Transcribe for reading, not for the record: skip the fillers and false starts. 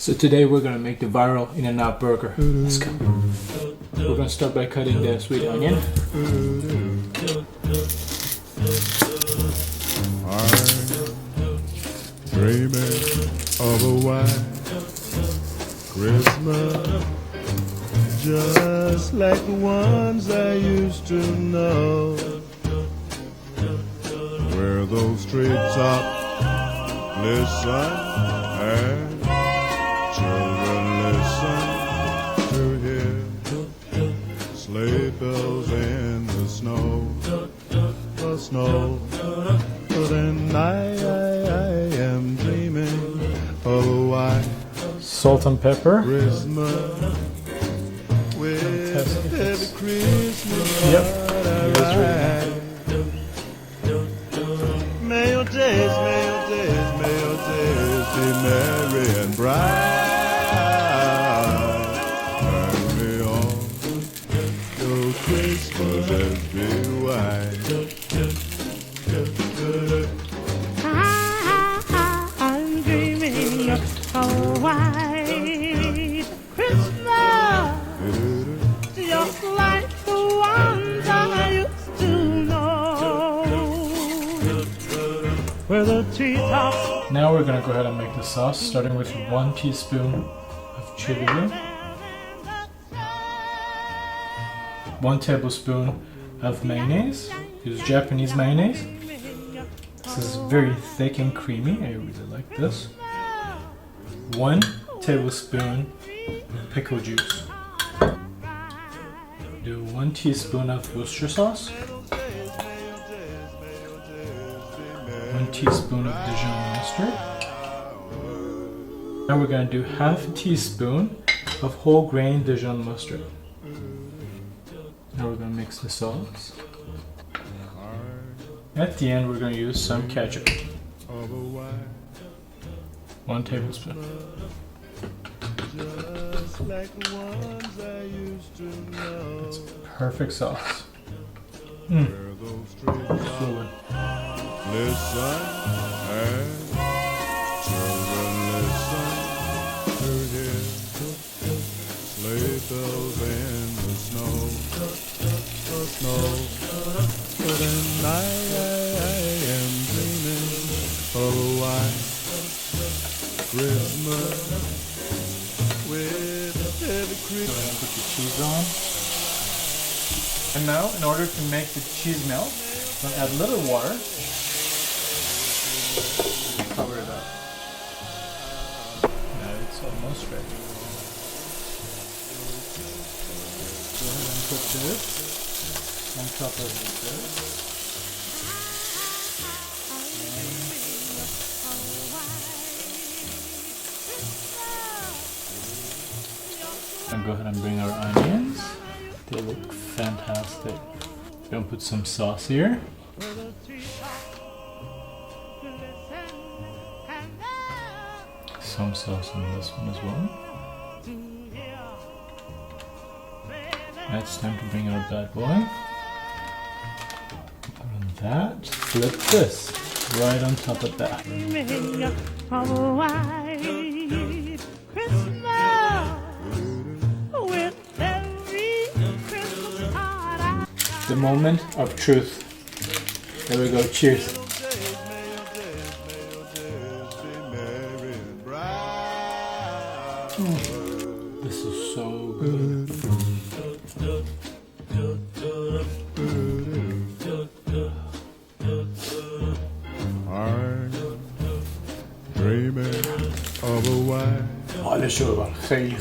So today we're gonna make the viral InNOut burger. Let's go. We're gonna start by cutting the sweet onion. I'm dreaming of a white Christmas, just like the ones I used to know, where those treetops listen and children listen to hear sleigh bells in the snow, But then I am dreaming of a white Salt and pepper. Christmas with every Christmas. Yep. May your days be merry and bright. Carry on, your Christmases be white. I'm dreaming of a white Christmas, just like the ones I used to know, where the treetops. Now we're gonna go ahead and make the sauce, starting with 1 teaspoon of Cholula, 1 tablespoon of mayonnaise. Use Japanese mayonnaise. This is very thick and creamy. I really like this. 1 tablespoon pickle juice. Do 1 teaspoon of Worcester sauce. 1 teaspoon of Dijon mustard. Now we're going to do half a teaspoon of whole grain Dijon mustard. Now we're going to mix the sauce. At the end we're going to use some ketchup. 1 tablespoon. It's a perfect sauce. Fluid. Listen and children listen to hear sleigh bells in the snow. But then I am dreaming of a white Christmas with every Christmas. Put the cheese on. And now, in order to make the cheese melt, I'm going to add a little water. Cover it up. Now it's almost ready. Go ahead and put this on top of this. And go ahead and bring our onions. They look fantastic. We're gonna put some sauce here. Some sauce on this one as well. Now it's time to bring our bad boy. Put on that. Flip this right on top of that. Dreaming of a white Christmas, with every Christmas card. The moment of truth. There we go. Cheers. This is so good. I'm dreaming of a white Ja, det kör bara. Hej,